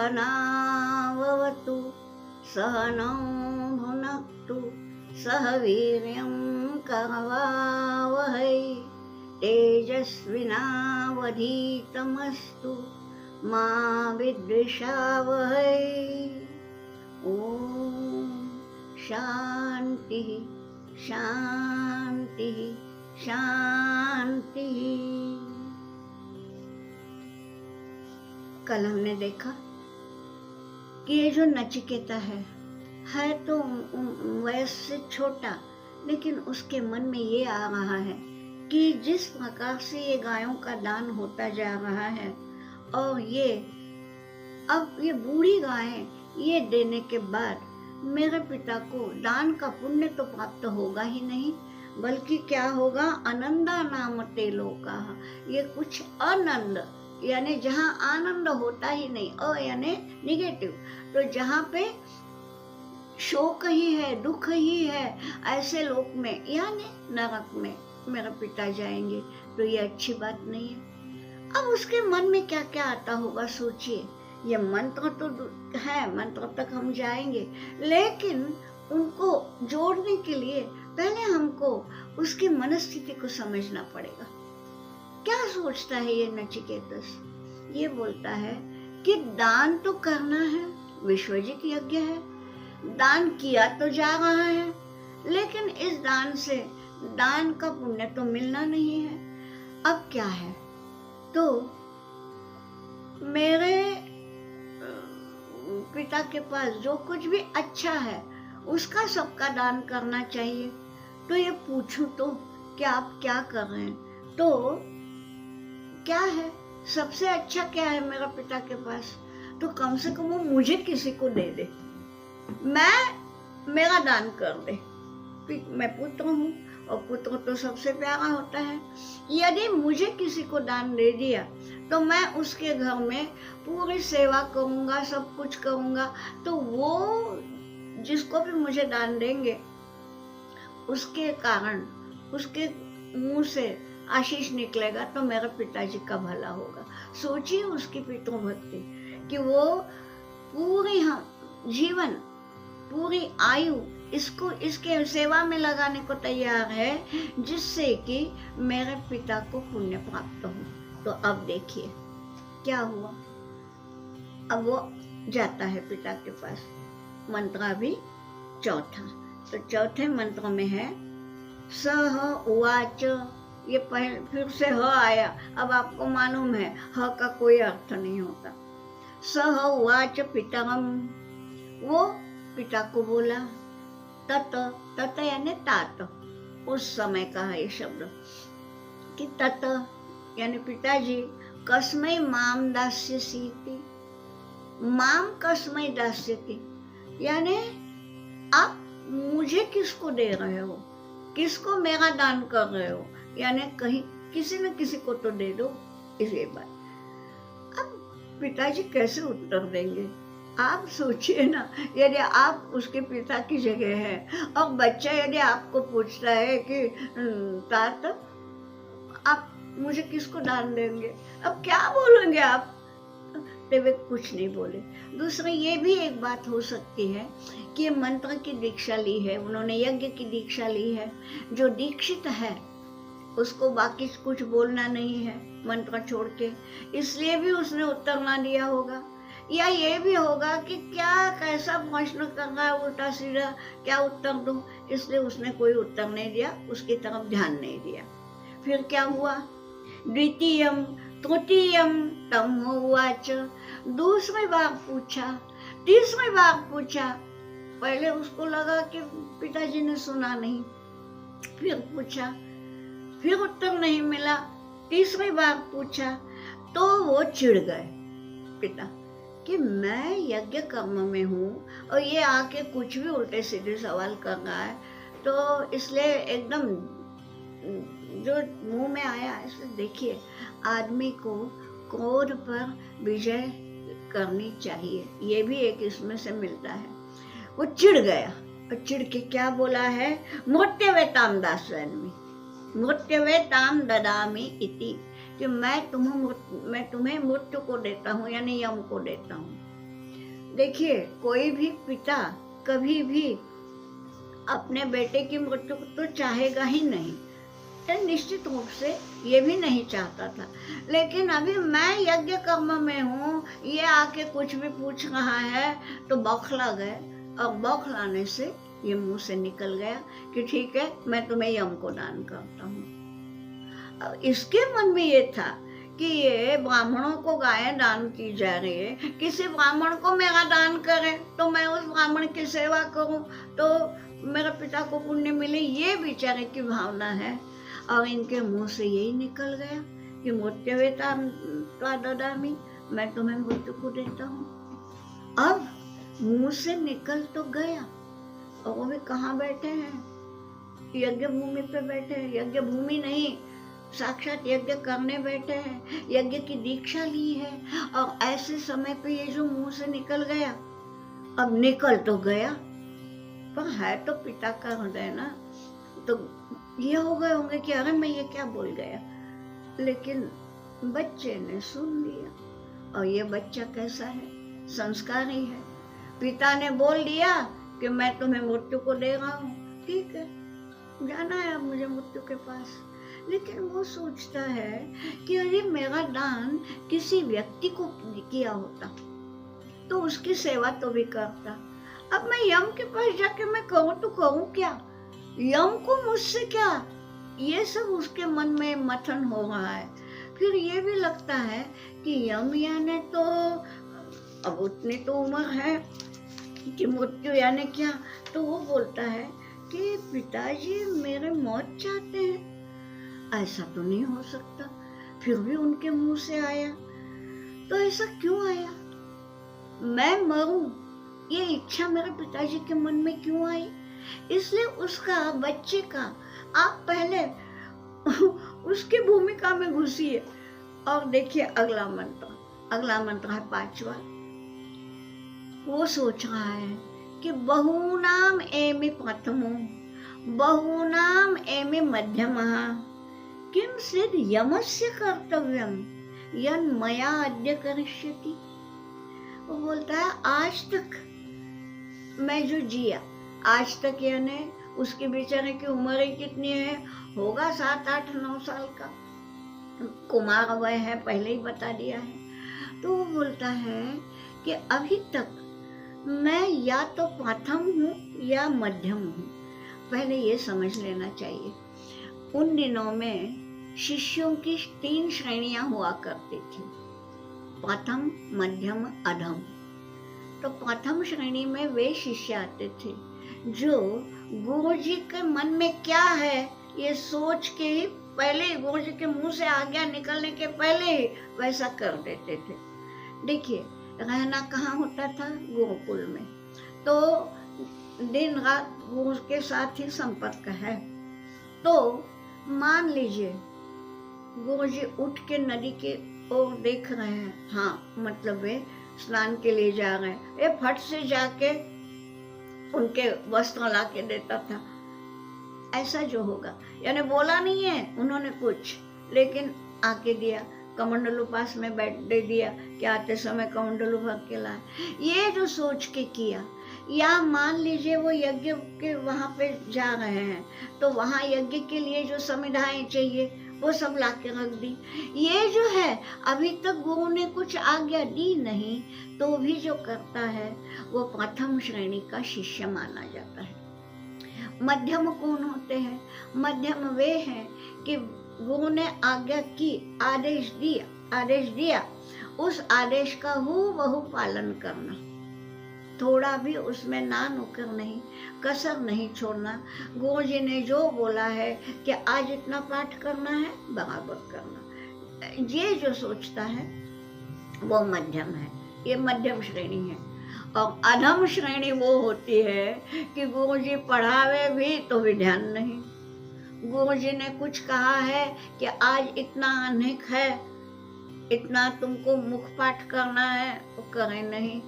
सहनाववतु सहनौ भुनक्तु सह वीर्यं करवावहै तेजस्विनावधीतमस्तु मा विद्विषावहै। ओम शांति शांति शांति। कल हमने देखा कि ये जो नचिकेता है तो वयस से छोटा, लेकिन उसके मन में ये आ रहा है कि जिस प्रकार से ये गायों का दान होता जा रहा है और ये अब ये बूढ़ी गायें ये देने के बाद मेरे पिता को दान का पुण्य तो प्राप्त होगा ही नहीं, बल्कि क्या होगा, आनंदा नाम ते लोका, ये कुछ आनंद यानी जहाँ आनंद होता ही नहीं, यानी निगेटिव, तो जहाँ पे शोक ही है, दुख ही है, ऐसे लोक में यानी नरक में मेरा पिता जाएंगे, तो ये अच्छी बात नहीं है। अब उसके मन में क्या क्या आता होगा सोचिए। ये मंत्र तो है, मंत्र तक हम जाएंगे, लेकिन उनको जोड़ने के लिए पहले हमको उसकी मनस्थिति को समझना पड़ेगा। क्या सोचता है ये नचिकेतस? ये बोलता है कि दान तो करना है, विश्वजित यज्ञ है, दान किया तो जा रहा है, लेकिन इस दान से दान का पुण्य तो मिलना नहीं है। अब क्या है, तो मेरे पिता के पास जो कुछ भी अच्छा है उसका सबका दान करना चाहिए। तो ये पूछूं तो कि आप क्या कर रहे हैं, तो क्या है सबसे अच्छा क्या है मेरा पिता के पास, तो कम से कम वो मुझे किसी को दे दे, मेरा दान कर दे। मैं पुत्र हूँ और पुत्र तो सबसे प्यारा होता है। यदि मुझे किसी को दान दे दिया तो मैं उसके घर में पूरी सेवा करूँगा, सब कुछ करूँगा, तो वो जिसको भी मुझे दान देंगे उसके कारण उसके मुंह से आशीष निकलेगा, तो मेरे पिताजी का भला होगा। सोचिए उसकी पितृभक्ति कि वो पूरी जीवन, पूरी आयु इसको इसके सेवा में लगाने को तैयार है, जिससे कि मेरे पिता को पुण्य प्राप्त हो। तो अब देखिए क्या हुआ। अब वो जाता है पिता के पास। मंत्र अभी चौथा, तो चौथे मंत्र में है सह उवाच। ये पहले फिर से ह आया। अब आपको मालूम है ह का कोई अर्थ नहीं होता। सह उवाच पितरम, वो पिता को बोला। तत, तत यानी तात, उस समय का है ये शब्द कि तत यानी पिताजी, कस्मै माम दास्यसीति, माम कस्मै दास्यति, यानी आप मुझे किसको दे रहे हो, किसको मेरा दान कर रहे हो, यानी कहीं किसी न किसी को तो दे दो। इसी बात अब पिताजी कैसे उत्तर देंगे, आप सोचिए ना। यदि आप उसके पिता की जगह है और बच्चा यदि आपको पूछता है कि तात आप मुझे किसको दान देंगे, अब क्या बोलेंगे आप? तो वे कुछ नहीं बोले। दूसरी ये भी एक बात हो सकती है कि ये मंत्र की दीक्षा ली है उन्होंने, यज्ञ की दीक्षा ली है। जो दीक्षित है उसको बाकी कुछ बोलना नहीं है मंत्र छोड़ के, इसलिए भी उसने उत्तर ना दिया होगा। या ये भी होगा कि क्या कैसा प्रश्न कर रहा है उल्टा सीधा, क्या उत्तर दूं, इसलिए उसने कोई उत्तर नहीं दिया, उसकी तरफ ध्यान नहीं दिया। फिर क्या हुआ, द्वितीयम तृतीयम तम उवाच, दूसरी बार पूछा, तीसरी बार पूछा। पहले उसको लगा कि पिताजी ने सुना नहीं, फिर पूछा, फिर उत्तर नहीं मिला, तीसरी बार पूछा, तो वो चिढ़ गए पिता कि मैं यज्ञ कर्म में हूँ और ये आके कुछ भी उल्टे सीधे सवाल कर रहा है, तो इसलिए एकदम जो मुंह में आया। इसलिए देखिए आदमी को क्रोध पर विजय करनी चाहिए, ये भी एक इसमें से मिलता है। वो चिढ़ गया और चिढ़ के क्या बोला है, मृत्यवे ताम दास्यामि, मृत्यवे ताम ददामि इति, कि मैं तुम्हें मृत्यु को देता हूँ, यानी यम को देता हूँ। देखिए, कोई भी पिता कभी भी अपने बेटे की मृत्यु को तो चाहेगा ही नहीं, तो निश्चित रूप से ये भी नहीं चाहता था। लेकिन अभी मैं यज्ञ कर्म में हूँ, ये आके कुछ भी पूछ रहा है तो बौखला गए, और बौखलाने से ये मुंह से निकल गया कि ठीक है, मैं तुम्हें यम को दान करता हूँ। अब इसके मन में ये था कि ये ब्राह्मणों को गायें दान की जा रही है, किसी ब्राह्मण को मेरा दान करे तो मैं उस ब्राह्मण की सेवा करूं तो मेरे पिता को पुण्य मिले, ये बेचारे की भावना है। और इनके मुंह से यही निकल गया कि मृत्युवेता ददामि, मैं तुम्हें मृत्यु को देता हूँ। अब मुंह से निकल तो गया, और वो भी कहाँ बैठे हैं? यज्ञ भूमि पे बैठे हैं। यज्ञ भूमि नहीं, साक्षात यज्ञ करने बैठे हैं, यज्ञ की दीक्षा ली है, और ऐसे समय पे ये जो मुंह से निकल गया, अब निकल तो गया पर है तो पिता का हृदय ना, तो ये हो गए होंगे कि अरे मैं ये क्या बोल गया। लेकिन बच्चे ने सुन लिया, और ये बच्चा कैसा है? संस्कारी है। पिता ने बोल दिया कि मैं तुम्हें मृत्यु को दे रहा हूँ, ठीक है, जाना है अब मुझे मृत्यु के पास। लेकिन वो सोचता है कि अरे मेरा दान किसी व्यक्ति को किया होता तो उसकी सेवा तो भी करता, अब मैं यम के पास जाके मैं कहूँ तो कहूँ क्या, यम को मुझसे क्या? ये सब उसके मन में मथन हो रहा है। फिर ये भी लगता है कि यम यानी तो अब उतनी तो उम्र है कि मृत्यु यानी क्या, तो वो बोलता है कि पिताजी मेरे मौत चाहते हैं, ऐसा तो नहीं हो सकता। फिर भी उनके मुंह से आया, तो ऐसा क्यों आया? मैं मरूं, ये इच्छा मेरे पिताजी के मन में क्यों आई? इसलिए उसका, बच्चे का, आप पहले उसकी भूमिका में घुसिए और देखिए अगला मंत्र है 5वां। वो सोच रहा है कि बहूनाम एमि प्रथमो बहूनाम एमि मध्यमः किम सिद्ध यमस्य कर्तव्यम यन मया अद्य करिष्यति। वो बोलता है आज तक मैं जो जिया, आज तक यानी उसके बेचारे की उम्र ही कितनी है, होगा 7, 8, 9 साल का, कुमार वय है, पहले ही बता दिया है। तो वो बोलता है कि अभी तक मैं या तो प्रथम हूँ या मध्यम हूँ। पहले ये समझ लेना चाहिए, उन दिनों में शिष्यों की 3 श्रेणियां हुआ करती थी, प्रथम, मध्यम, अधम। तो प्रथम श्रेणी में वे शिष्य आते थे जो गुरु जी के मन में क्या है ये सोच के ही पहले गुरु जी के मुंह से आज्ञा निकलने के पहले ही वैसा कर देते थे। देखिए, रहना कहाँ होता था? गुरुकुल में, तो दिन रात गुरु के साथ ही संपर्क है। तो मान लीजिए गुरु जी उठ के नदी के ओर देख रहे हैं, हाँ मतलब वे स्नान के लिए जा रहे हैं, ये फट से जाके उनके वस्त्र ला के देता था। ऐसा जो होगा, यानी बोला नहीं है उन्होंने कुछ, लेकिन आके दिया, कमंडलू पास में बैठ दे दिया कि आते समय कमंडलू भर के लाए। ये जो सोच के किया, या मान लीजिए वो यज्ञ के वहां पे जा रहे हैं तो वहां यज्ञ के लिए जो संविधाएं चाहिए वो सब ला के रख दी। ये जो है अभी तक गुरु ने कुछ आज्ञा दी नहीं, तो भी जो करता है वो प्रथम श्रेणी का शिष्य माना जाता है। मध्यम कौन होते हैं? मध्यम वे हैं कि गुरु ने आज्ञा की, आदेश दिया, उस आदेश का हूबहू पालन करना, थोड़ा भी उसमें ना नुक्कर नहीं, कसर नहीं छोड़ना। गुरु जी ने जो बोला है कि आज इतना पाठ करना है, बराबर करना, ये जो सोचता है वो मध्यम है, ये मध्यम श्रेणी है। और अधम श्रेणी वो होती है कि गुरु जी पढ़ावे भी तो भी ध्यान नहीं, गुरु जी ने कुछ कहा है कि आज इतना अनेक है, इतना तुमको मुख पाठ करना है, वो करें नहीं,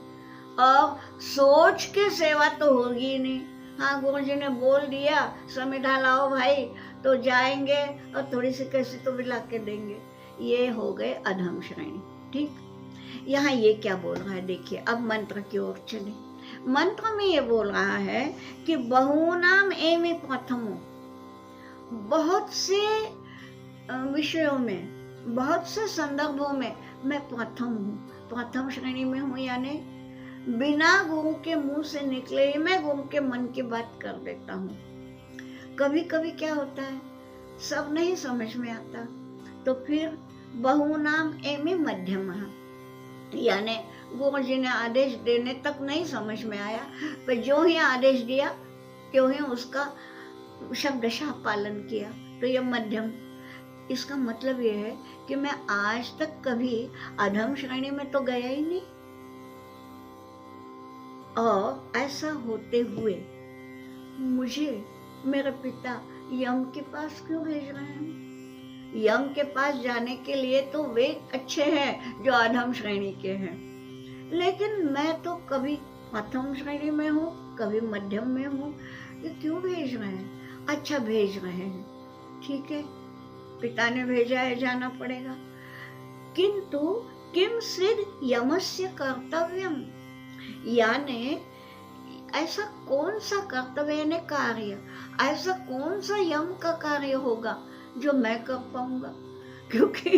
और सोच के सेवा तो होगी नहीं। हाँ, गुरु जी ने बोल दिया समिधा लाओ भाई, तो जाएंगे और थोड़ी सी कैसी तो भी ला के देंगे। ये हो गए अधम श्रेणी। ठीक, यहाँ ये क्या बोल रहा है देखिए, अब मंत्र की ओर चले। मंत्र में ये बोल रहा है कि बहूनाम एमे प्रथमो, बहुत से विषयों में, बहुत से संदर्भों में मैं प्रथम हूँ, प्रथम श्रेणी में हूँ, यानी बिना गुरु के मुंह से निकले ही मैं गुरु के मन की बात कर देता हूँ। कभी कभी क्या होता है, सब नहीं समझ में आता, तो फिर बहुनाम एमे मध्यम, यानी गुरु जी ने आदेश देने तक नहीं समझ में आया, पर जो ही आदेश दिया त्यों ही उसका शब्दशः पालन किया, तो यह मध्यम। इसका मतलब यह है कि मैं आज तक कभी अधम श्रेणी में तो गया ही नहीं, और ऐसा होते हुए मुझे मेरे पिता यम के पास क्यों भेज रहे हैं? यम के पास जाने के लिए तो वे अच्छे हैं जो अधम श्रेणी के हैं, लेकिन मैं तो कभी प्रथम श्रेणी में हूँ, कभी मध्यम में हूँ, ये क्यों भेज रहे हैं? अच्छा भेज रहे हैं, ठीक है, पिता ने भेजा है, जाना पड़ेगा। किंतु किम सिद्ध यमस्य कर्तव्यम, यानी ऐसा कौन सा कर्तव्य यानी कार्य, ऐसा कौन सा यम का कार्य होगा जो मैं कर पाऊंगा? क्योंकि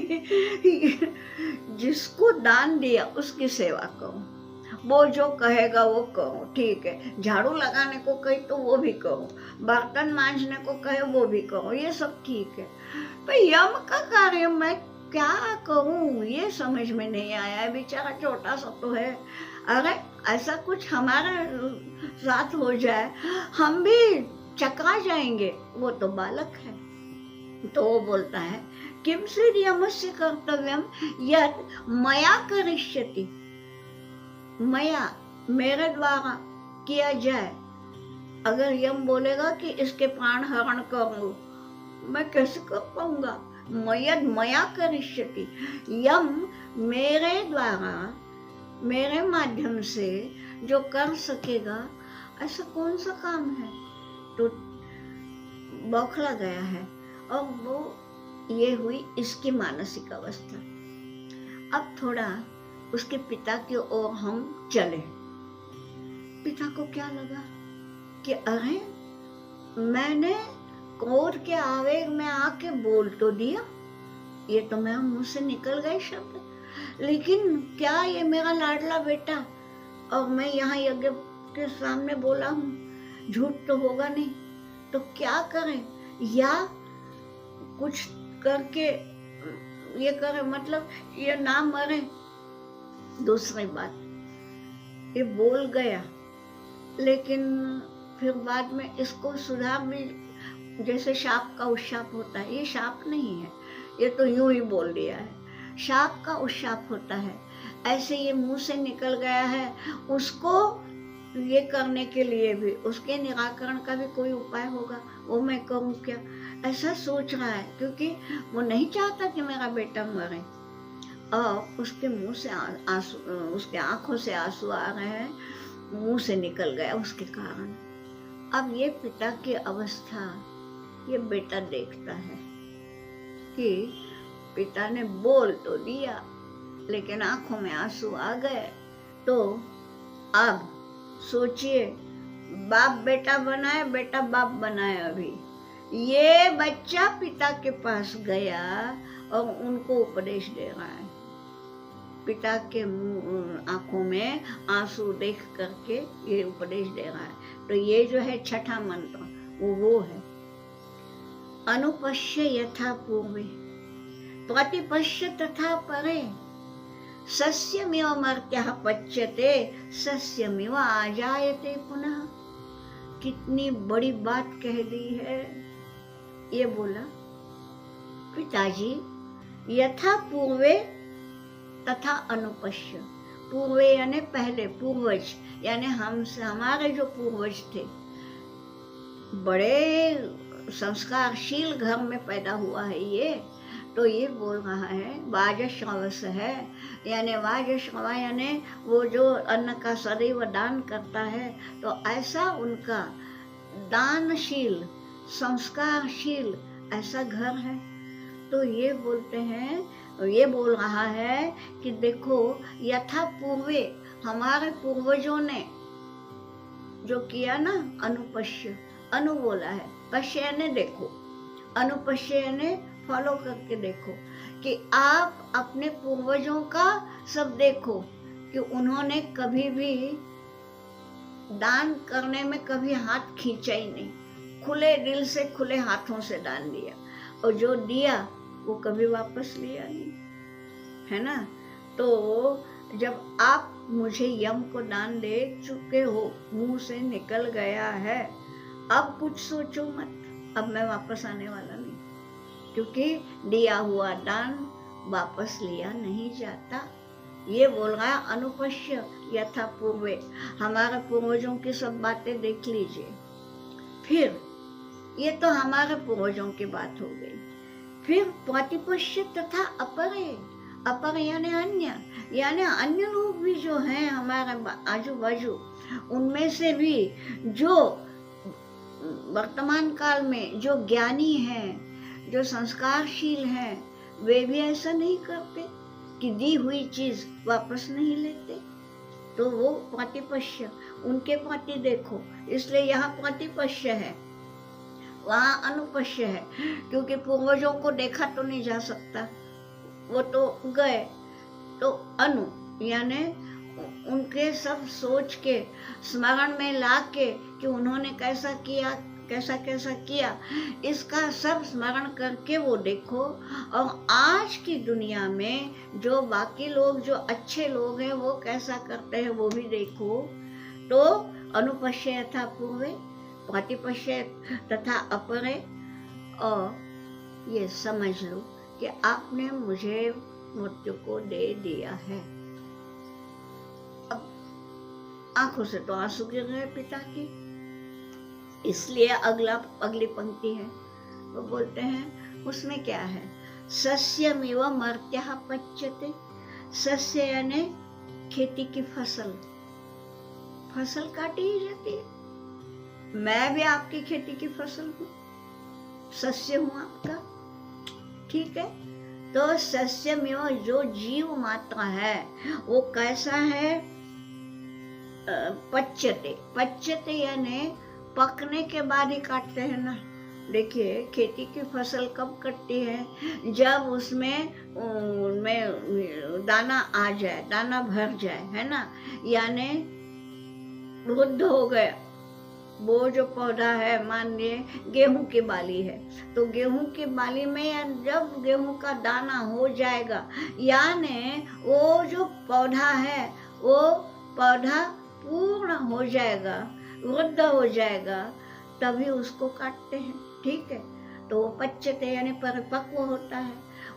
जिसको दान दिया उसकी सेवा करो, वो जो कहेगा वो करो, ठीक है, झाड़ू लगाने को कहे तो वो भी करो, बर्तन मांजने को कहे वो भी करो, ये सब ठीक है, पर यम का कार्य मैं क्या करूं ये समझ में नहीं आया। बेचारा छोटा सा तो है, अरे ऐसा कुछ हमारे साथ हो जाए हम भी चकरा जाएंगे, वो तो बालक है। तो वो बोलता है किम सिद्ध यमस्य कर्तव्यम यत् मया करिष्यति, मया मेरे द्वारा किया जाए। अगर यम बोलेगा कि इसके प्राण हरण करो, मैं कैसे कर पाऊंगा? मयद मया करिष्यति, यम मेरे द्वारा, मेरे माध्यम से जो कर सकेगा, ऐसा कौन सा काम है? तो बौखला गया है, और वो ये हुई इसकी मानसिक अवस्था। अब थोड़ा उसके पिता की ओर हम चले। पिता को क्या लगा कि अरे मैंने क्रोध के आवेग में आके बोल तो दिया, ये तो मेरे मुंह से निकल गए शब्द, लेकिन क्या ये मेरा लाडला बेटा, और मैं यहाँ यज्ञ के सामने बोला हूँ, झूठ तो होगा नहीं, तो क्या करें? या कुछ करके ये करे, मतलब ये ना मरे। दूसरी बात, ये बोल गया, लेकिन फिर बाद में इसको सुधार भी, जैसे शाप का उशाप होता है, ये शाप नहीं है, ये तो यूं ही बोल दिया है। शाप का उशाप होता है, ऐसे ये मुंह से निकल गया है, उसको ये करने के लिए भी, उसके निराकरण का भी कोई उपाय होगा, वो मैं करूँ क्या, ऐसा सोच रहा है, क्योंकि वो नहीं चाहता कि मेरा बेटा मरे। और उसके मुंह से आंसू, उसके आंखों से आंसू आ रहे हैं, मुंह से निकल गया उसके कारण। अब ये पिता की अवस्था ये बेटा देखता है कि पिता ने बोल तो दिया, लेकिन आंखों में आंसू आ गए। तो अब सोचिए, बाप बेटा बनाए, बेटा बाप बनाए। अभी ये बच्चा पिता के पास गया और उनको उपदेश दे रहा है, पिता के आंखों में आंसू देख करके ये उपदेश दे रहा है। तो ये जो है छठा मंत्र, वो है अनुपश्य यथा पूर्वे प्रतिपश्य तथा परे, सस्यमिव मर्त्यः पच्यते सस्यमिव आजायते पुनः। कितनी बड़ी बात कह दी है। ये बोला पिताजी यथा पूर्वे तथा अनुपश्य, पूर्वे यानी पहले, पूर्वज यानी हमारे जो पूर्वज थे, बड़े संस्कारशील घर में पैदा हुआ है ये। तो ये बोल रहा है वाजश्रवस है, यानी वाजश्रवा यानी वो जो अन्न का सदैव दान करता है, तो ऐसा उनका दानशील संस्कारशील ऐसा घर है। तो ये बोलते हैं ये बोल रहा है कि देखो, यथा पूर्वे, हमारे पूर्वजों ने जो किया ना, अनुपश्य, अनु बोला है, पश्य ने देखो, अनुपश्य ने फॉलो करके देखो, कि आप अपने पूर्वजों का सब देखो कि उन्होंने कभी भी दान करने में कभी हाथ खींचा ही नहीं, खुले दिल से खुले हाथों से दान दिया, और जो दिया वो कभी वापस लिया नहीं, है ना। तो जब आप मुझे यम को दान दे चुके हो, मुंह से निकल गया है, अब कुछ सोचो मत, अब मैं वापस आने वाला नहीं, क्योंकि दिया हुआ दान वापस लिया नहीं जाता। ये बोल रहा है अनुपश्य यथा पूर्वे, हमारे पूर्वजों की सब बातें देख लीजिए। फिर ये तो हमारे पूर्वजों की बात हो गई। फिर प्रतिपश्य तथा अपरे, अपर यानी अन्य, यानी अन्य लोग भी जो हैं हमारे आजू बाजू, उनमें से भी जो वर्तमान काल में जो ज्ञानी हैं, जो संस्कारशील हैं, वे भी ऐसा नहीं करते कि दी हुई चीज वापस नहीं लेते। तो वो प्रतिपश्य, उनके प्रति देखो, इसलिए यहाँ प्रतिपश्य है, वहाँ अनुपश्य है, क्योंकि पूर्वजों को देखा तो नहीं जा सकता, वो तो गए। तो अनु यानी उनके सब सोच के स्मरण में ला के कि उन्होंने कैसा किया, कैसा कैसा किया, इसका सब स्मरण करके वो देखो। और आज की दुनिया में जो बाकी लोग, जो अच्छे लोग हैं, वो कैसा करते हैं वो भी देखो। तो अनुपश्य यथा पूर्वे, प्रतिपश्य तथा अपरे, और ये समझ लो कि आपने मुझे मृत्यु को दे दिया है। अब आंखों से तो आंसू गिर गए पिता की, इसलिए अगली पंक्ति है, वो बोलते हैं, उसमें क्या है, सस्यमिव मर्त्यः पच्यते, सस्य यानी खेती की फसल, फसल काटी ही जाती है। मैं भी आपकी खेती की फसल हूँ, सस्य हूँ आपका, ठीक है। तो सस्य में जो जीव मात्र है वो कैसा है, पच्यते, पच्यते यानी पकने के बाद ही काटते हैं ना। देखिए खेती की फसल कब कटती है, जब उसमें दाना आ जाए, दाना भर जाए, है ना, यानी वृद्ध हो गया। वो जो पौधा है, मान लिए गेहूं की बाली है, तो गेहूं की बाली में जब गेहूं का दाना हो जाएगा, यानी वो जो पौधा है वो पौधा पूर्ण हो जाएगा, वृद्ध हो जाएगा, तभी उसको काटते हैं, ठीक है। तो वो पच्यते यानी परिपक्व होता है।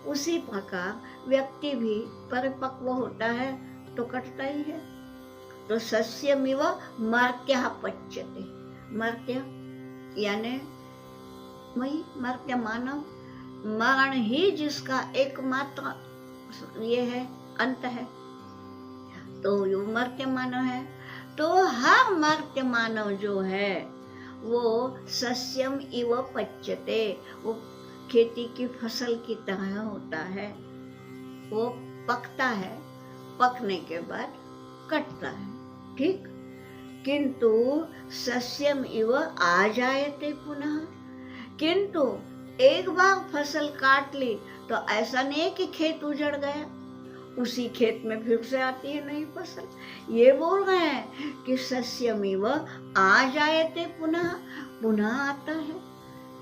उसी प्रकार व्यक्ति भी परिपक्व होता है तो कटता ही है। तो सस्यमिव मर्त्यः पच्यते, मर्त्य यानी वही मर्त्य मानव, मरण ही जिसका एकमात्र ये है, अंत है, तो ये मर्त्य मानव है। तो हर मर्त्य मानव जो है वो सस्यम इव पच्यते, वो खेती की फसल की तरह होता है, वो पकता है, पकने के बाद कटता है, ठीक। किंतु सस्यम इव आ जायते पुनः, किंतु एक बार फसल काट ली तो ऐसा नहीं है कि खेत उजड़ गया, उसी खेत में फिर से आती है नई फसल। ये बोल रहे हैं कि सस्यम इव आ जायते पुनः, पुनः आता है,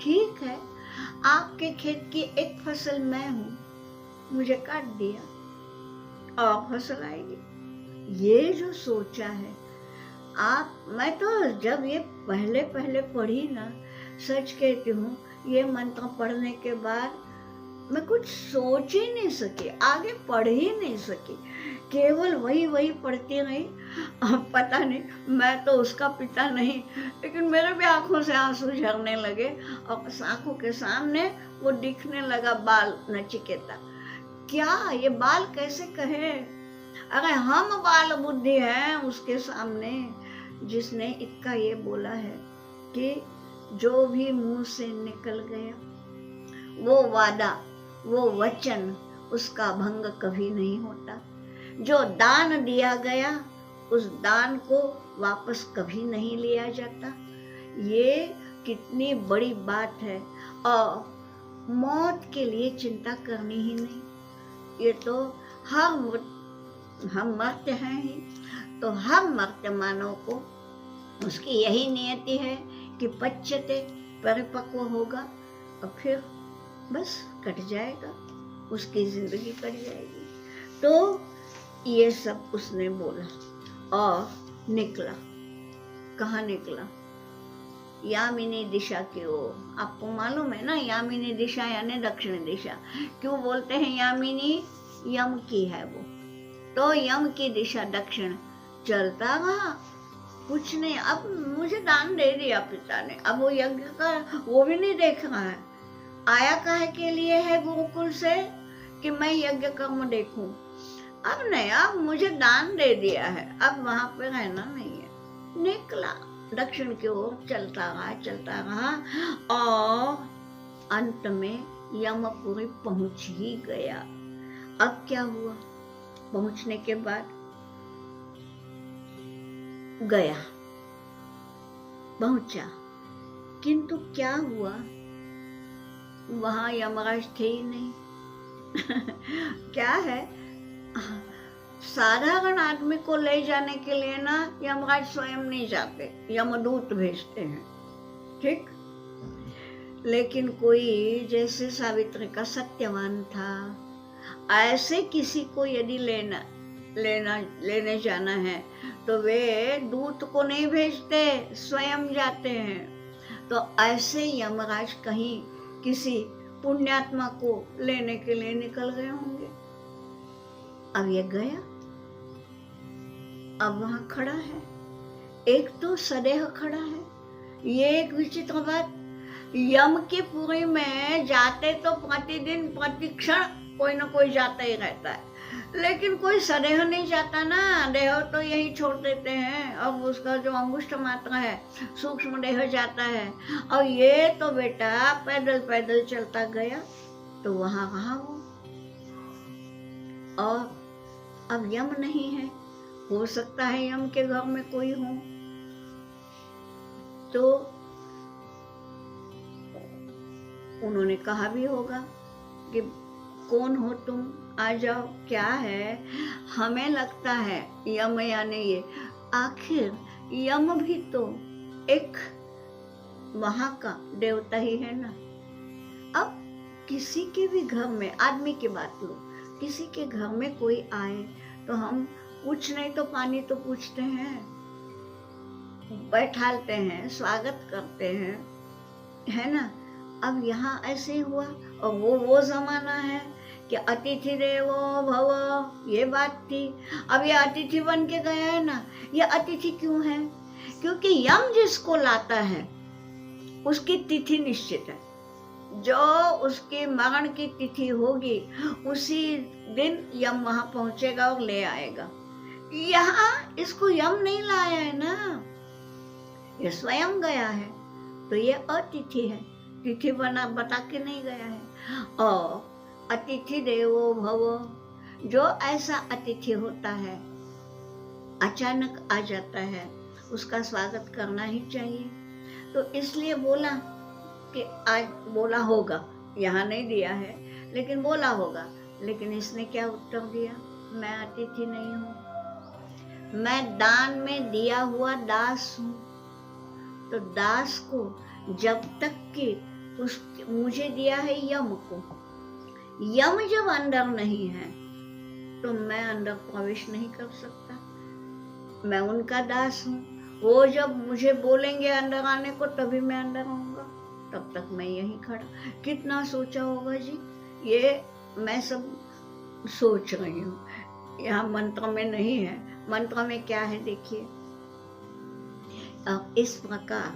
ठीक है। आपके खेत की एक फसल मैं हूं, मुझे काट दिया और फसल आएगी। ये जो सोचा है आप, मैं तो जब ये पहले पहले पढ़ी ना, सच कहती हूँ, ये मंत्र पढ़ने के बाद मैं कुछ सोच ही नहीं सकी, आगे पढ़ ही नहीं सकी, केवल वही वही पढ़ती रही। अब पता नहीं, मैं तो उसका पिता नहीं, लेकिन मेरे भी आंखों से आंसू झरने लगे और आंखों के सामने वो दिखने लगा बाल नचिकेता। क्या ये बाल कैसे कहे, अगर हम बाल बुद्धि हैं उसके सामने, जिसने इतना ये बोला है कि जो भी मुंह से निकल गया वो वादा, वो वचन, उसका भंग कभी नहीं होता। जो दान दिया गया उस दान को वापस कभी नहीं लिया जाता। ये कितनी बड़ी बात है। और मौत के लिए चिंता करनी ही नहीं। ये तो हम मर्त्य हैं ही, तो हम मर्त्य मानव को उसकी यही नियति है कि पच्यते, परिपक्व होगा और फिर बस कट जाएगा, उसकी जिंदगी कट जाएगी। तो ये सब उसने बोला और निकला। कहाँ निकला? यामिनी दिशा की ओर। आपको मालूम है ना, यामिनी दिशा यानी दक्षिण दिशा। क्यों बोलते हैं यामिनी? यम की है वो, तो यम की दिशा दक्षिण। चलता रहा, कुछ नहीं। अब मुझे दान दे दिया पिता ने, अब वो यज्ञ का वो भी नहीं देख रहा है। आया काहे के लिए है गुरुकुल से कि मैं यज्ञ कर्म देखूं। अब नहीं, अब मुझे दान दे दिया है, अब वहां पे रहना नहीं है। निकला दक्षिण की ओर, चलता रहा और अंत में यमपुरी पहुंच ही गया। अब क्या हुआ? पहुंचने के बाद गया, पहुंचा, किंतु क्या हुआ? वहां यमराज थे ही नहीं। क्या है, साधारण आदमी को ले जाने के लिए ना यमराज स्वयं नहीं जाते, यमदूत भेजते हैं, ठीक। लेकिन कोई जैसे सावित्री का सत्यवान था, ऐसे किसी को यदि लेने जाना है तो वे दूत को नहीं भेजते, स्वयं जाते हैं। तो ऐसे यमराज कहीं किसी पुण्यात्मा को लेने के लिए निकल गए होंगे। अब ये गया, अब वहां खड़ा है, एक तो सदैव खड़ा है। ये एक विचित्र बात, यम की पुरी में जाते तो प्रतिदिन प्रतिक्षण कोई ना कोई जाता ही रहता है, लेकिन कोई सदैव नहीं जाता ना। देह तो यही छोड़ देते हैं, अब उसका जो अंगुष्ठ मात्रा है सूक्ष्म देह जाता है। और ये तो बेटा पैदल पैदल चलता गया, तो वहां रहा वो। और अब यम नहीं है, हो सकता है यम के घर में कोई हो, तो उन्होंने कहा भी होगा कि कौन हो तुम, आ जाओ, क्या है। हमें लगता है यम यानी ये, आखिर यम भी तो एक वहां का देवता ही है ना। अब किसी के भी घर में, आदमी की बात लो, किसी के घर में कोई आए तो हम कुछ नहीं तो पानी तो पूछते हैं, बैठालते हैं, स्वागत करते हैं, है ना। अब यहाँ ऐसे ही हुआ। और वो जमाना है कि अतिथि देवो भव, ये बात थी। अब ये अतिथि बन के गया है ना। ये अतिथि क्यों है? क्योंकि यम जिसको लाता है उसकी तिथि निश्चित है। जो उसके मरण की तिथि होगी उसी दिन यम वहां पहुंचेगा और ले आएगा। यहाँ इसको यम नहीं लाया है ना, ये स्वयं गया है, तो ये अतिथि है, तिथि बता के नहीं गया है। और अतिथि देवो भव, जो ऐसा अतिथि होता है, अचानक आ जाता है, उसका स्वागत करना ही चाहिए। तो इसलिए बोला कि आज बोला होगा, यहाँ नहीं दिया है लेकिन बोला होगा। लेकिन इसने क्या उत्तर दिया? मैं अतिथि नहीं हूँ, मैं दान में दिया हुआ दास हूँ। तो दास को जब तक कि मुझे दिया है यम को, यम जब अंदर नहीं है तो मैं अंदर प्रवेश नहीं कर सकता। मैं उनका दास हूँ, वो जब मुझे बोलेंगे अंदर आने को तभी मैं अंदर आऊंगा, तब तक मैं यहीं खड़ा। कितना सोचा होगा जी, ये मैं सब सोच रही हूँ, यहाँ मंत्र में नहीं है। मंत्र में क्या है देखिए, अब इस प्रकार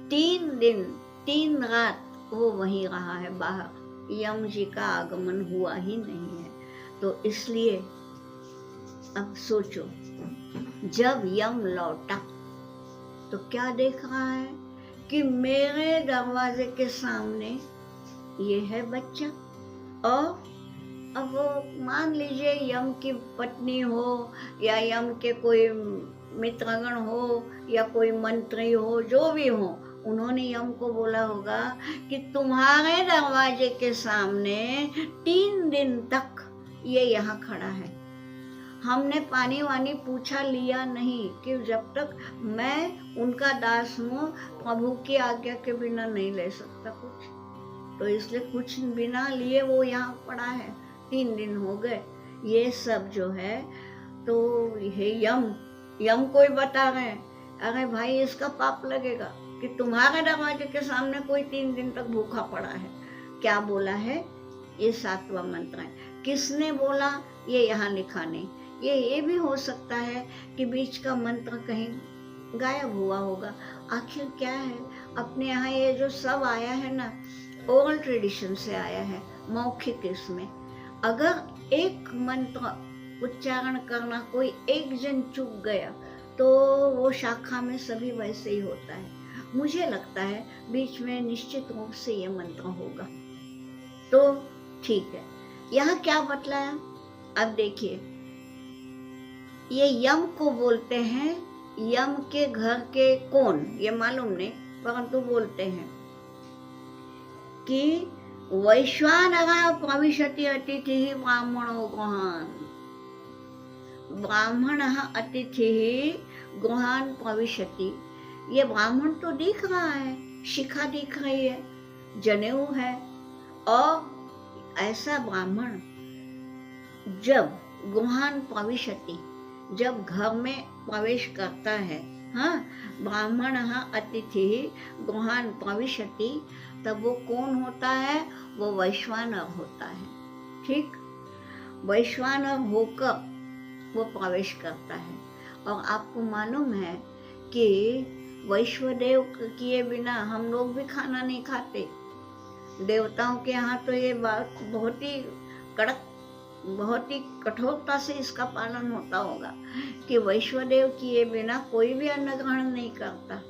3 दिन 3 रात वो वहीं रहा है बाहर, यम जी का आगमन हुआ ही नहीं है। तो इसलिए अब सोचो, जब यम लौटा तो क्या देख रहा है कि मेरे दरवाजे के सामने ये है बच्चा और अब मान लीजिए यम की पत्नी हो या यम के कोई मित्रगण हो या कोई मंत्री हो, जो भी हो, उन्होंने यम को बोला होगा कि तुम्हारे दरवाजे के सामने 3 दिन तक ये यहाँ खड़ा है, हमने पानी वानी पूछा लिया नहीं, कि जब तक मैं उनका दास हूँ प्रभु की आज्ञा के बिना नहीं ले सकता कुछ, तो इसलिए कुछ बिना लिए वो यहाँ पड़ा है, 3 दिन हो गए। ये सब जो है तो ये यम को ही बता रहे हैं, अरे भाई इसका पाप लगेगा कि तुम्हारे दरवाजे के सामने कोई 3 दिन तक भूखा पड़ा है। क्या बोला है? ये 7वां मंत्र है। किसने बोला ये यहाँ लिखा नहीं। ये भी हो सकता है कि बीच का मंत्र कहीं गायब हुआ होगा। आखिर क्या है, अपने यहाँ ये जो सब आया है ना, ओरल ट्रेडिशन से आया है, मौखिक। इसमें अगर एक मंत्र उच्चारण करना कोई एक जन चूक गया तो वो शाखा में सभी वैसे ही होता है। मुझे लगता है बीच में निश्चित रूप से ये मंत्र होगा, तो ठीक है। यहाँ क्या बतलाया, अब देखिए, ये यम को बोलते हैं, यम के घर के कौन ये मालूम नहीं, परंतु बोलते हैं कि वैश्वानरः प्रविशति अतिथिः ब्राह्मणो गृहान्, ब्राह्मणः अतिथिः गृहान् प्रविशति। ये ब्राह्मण तो दिख रहा है, शिखा दिख रही है, जनेऊ है, और ऐसा ब्राह्मण जब गृहान् प्रविशति, जब घर में प्रवेश करता है, हाँ, ब्राह्मणः अतिथिः गृहान् प्रविशति, तब वो कौन होता है? वो वैश्वानर होता है। ठीक, वैश्वानर होकर वो प्रवेश करता है। और आपको मालूम है कि वैश्वदेव किए बिना हम लोग भी खाना नहीं खाते। देवताओं के यहाँ तो ये बात बहुत ही कड़क, बहुत ही कठोरता से इसका पालन होता होगा कि वैश्वदेव किए बिना कोई भी अन्न ग्रहण नहीं करता।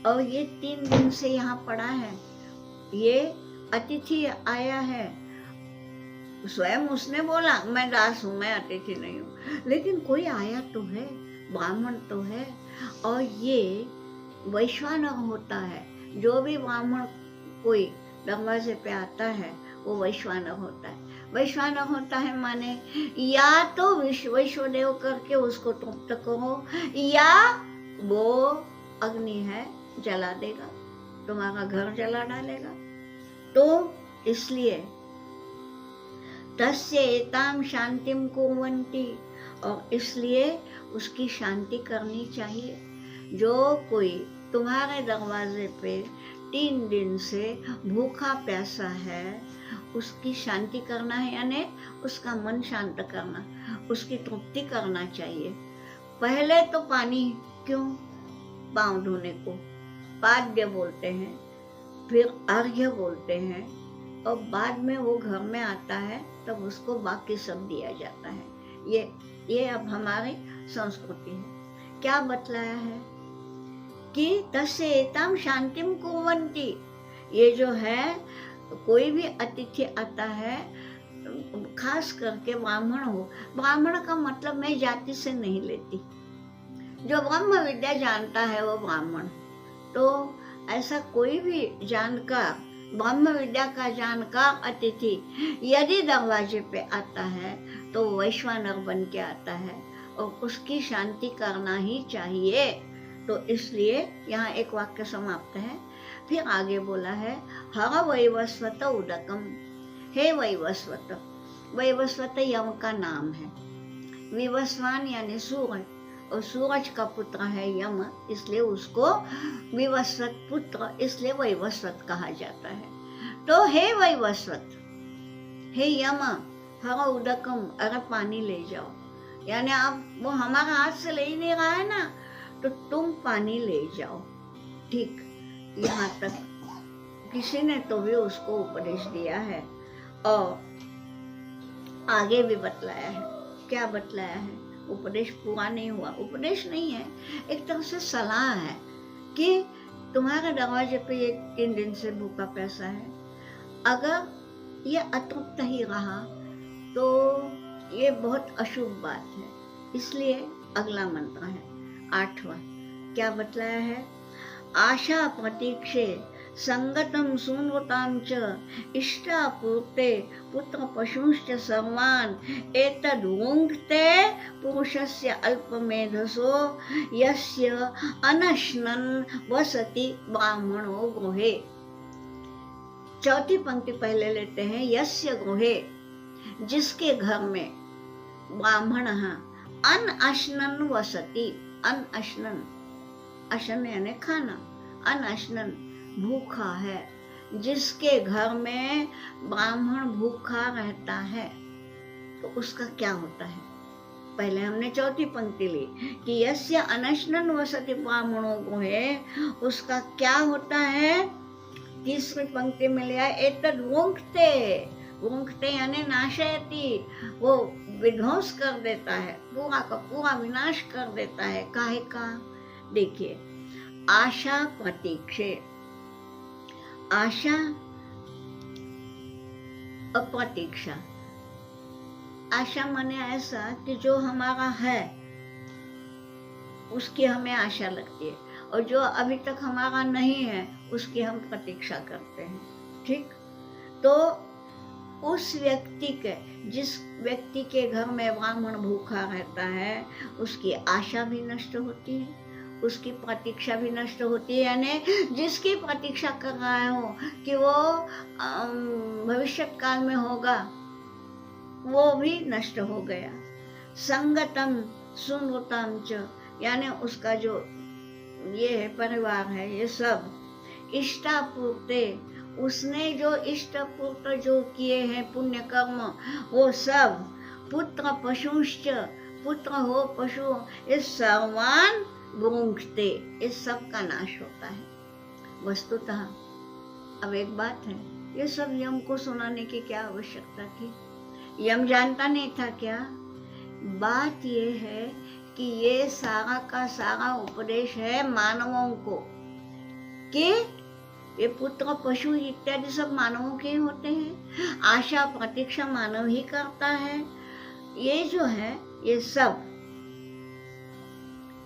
और ये 3 दिन से यहाँ पड़ा है, ये अतिथि आया है। स्वयं उसने बोला मैं दास हूँ, मैं अतिथि नहीं हूँ, लेकिन कोई आया तो है, ब्राह्मण तो है। और ये वैश्वानर होता है। जो भी ब्राह्मण कोई दरवाजे पे आता है वो वैश्वानर होता है। वैश्वानर होता है माने या तो वैश्वदेव करके उसको तृप्त करो, या वो अग्नि है जला देगा, तुम्हारा घर जला डालेगा। तो इसलिए तस्य एताम शांतिम कुर्वन्ति, और इसलिए उसकी शांति करनी चाहिए। जो कोई तुम्हारे दरवाजे पे 3 दिन से भूखा प्यासा है, उसकी शांति करना है, यानी उसका मन शांत करना, उसकी तृप्ति करना चाहिए। पहले तो पानी, क्यों, पाँव धोने को पाद्य बोलते हैं, फिर अर्घ्य बोलते हैं, और बाद में वो घर में आता है तब उसको बाकी सब दिया जाता है। ये अब हमारी संस्कृति है। क्या बतलाया है कि तस्य एताम शांतिम कुर्वन्ति। ये जो है, कोई भी अतिथि आता है, खास करके ब्राह्मण हो, ब्राह्मण का मतलब मैं जाति से नहीं लेती, जो ब्रह्म विद्या जानता है वो ब्राह्मण। तो ऐसा कोई भी जानकार, ब्रह्म विद्या का जानकार अतिथि यदि दरवाजे पे आता है तो वैश्वानर बन के आता है, और उसकी शांति करना ही चाहिए। तो इसलिए यहाँ एक वाक्य समाप्त है। फिर आगे बोला है, हर वैवस्वत उदकम। हे वैवस्वत, वैवस्वत यम का नाम है। विवस्वान यानी सूरज, और सूरज का पुत्र है यम, इसलिए उसको विवस्वत पुत्र, इसलिए वैवस्वत कहा जाता है। तो हे वैवस्वत, हे यम, हर उदकम, अगर पानी ले जाओ, यानी आप वो हमारा हाथ से ले ही नहीं रहा है ना, तो तुम पानी ले जाओ। ठीक, यहाँ तक किसी ने तो भी उसको उपदेश दिया है, और आगे भी बतलाया है। क्या बतलाया है? उपदेश पूरा नहीं हुआ, उपदेश नहीं है, एक तरह से सलाह है कि तुम्हारे दरवाजे पे ये 3 दिन से भूखा प्यासा है, अगर ये अतृप्त ही रहा तो ये बहुत अशुभ बात है। इसलिए अगला मंत्र है 8वां, क्या बतलाया है? आशा प्रतीक्षे संगतम सूनवतां च इष्टापूर्ते पुत्र पशुश्च सर्वान् एतद्वुङ्क्ते पुरुषस्य अल्पमेधसो यस्य अनश्नन् वसति ब्राह्मणो गृहे। चौथी पंक्ति पहले लेते हैं, यस्य गृहे, जिसके घर में ब्राह्मण अन अश्नन वसति, अन अश्नन, अशन यानी खाना, अन अश्नन भूखा है, जिसके घर में ब्राह्मण भूखा रहता है तो उसका क्या होता है? पहले हमने चौथी पंक्ति ली कि यस्य अनश्नन वसति ब्राह्मणो गृहे, उसका क्या होता है? तीसरी पंक्ति में लिया एतद् वुङ्क्ते, वुङ्क्ते यानी नाशयति, वो विध्वंस कर देता है, पूरा का पूरा विनाश कर देता है। काहे का? देखिए, आशा प्रतीक्षे, आशा अप्रतीक्षा। आशा माने ऐसा कि जो हमारा है उसकी हमें आशा लगती है, और जो अभी तक हमारा नहीं है उसकी हम प्रतीक्षा करते हैं। ठीक, तो उस व्यक्ति के, जिस व्यक्ति के घर में ब्राह्मण भूखा रहता है, उसकी आशा भी नष्ट होती है, उसकी प्रतीक्षा भी नष्ट होती है। यानी जिसकी प्रतीक्षा कर रहा हो कि वो भविष्य काल में होगा, वो भी नष्ट हो गया। संगतम सुनवतां च, यानी उसका जो ये है परिवार है, ये सब इष्टापूर्ते, उसने जो इष्टपूर्त जो किए हैं पुण्य कर्म, वो सब पुत्र पशुश्च, पुत्र हो पशु, इस सर्वान भुङ्क्ते, इस सब का नाश होता है। वस्तुतः अब एक बात है, ये सब यम को सुनाने की क्या आवश्यकता थी? यम जानता नहीं था क्या? बात ये है कि ये सारा का सारा उपदेश है मानवों को, कि ये पुत्र पशु इत्यादि सब मानवों के होते हैं, आशा प्रतीक्षा मानव ही करता है। ये जो है ये सब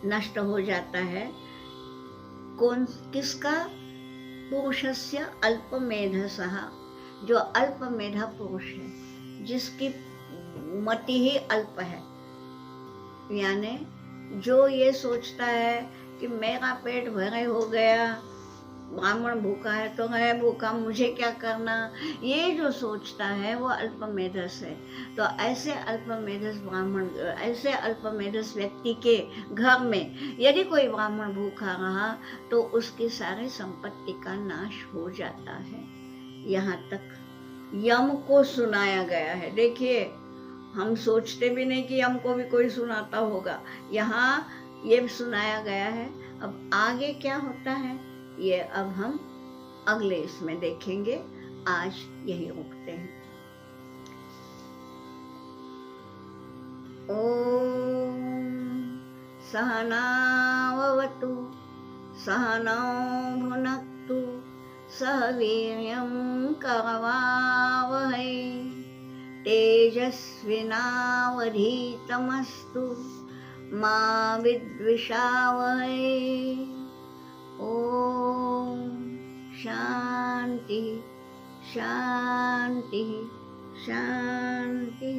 नष्ट हो जाता है। कौन, किसका? पुरुषस्य अल्पमेधसः, जो अल्पमेधा पुरुष है, जिसकी मति ही अल्प है, यानी जो ये सोचता है कि मेरा पेट भरे हो गया, ब्राह्मण भूखा है तो है भूखा, मुझे क्या करना, ये जो सोचता है वो अल्पमेधस है। तो ऐसे अल्पमेधस ब्राह्मण, ऐसे अल्पमेधस व्यक्ति के घर में यदि कोई ब्राह्मण भूखा रहा तो उसकी सारी संपत्ति का नाश हो जाता है। यहाँ तक यम को सुनाया गया है। देखिए, हम सोचते भी नहीं कि यम को भी कोई सुनाता होगा, यहाँ ये सुनाया गया है। अब आगे क्या होता है ये अब हम अगले इसमें देखेंगे। आज यही रुकते हैं। ओम सहनावतु सहनौ भुनक्तु सह वीर्यं करवावहै तेजस्विनावधीतमस्तु मा विद्विषावहै। ओम शांति शांति शांति।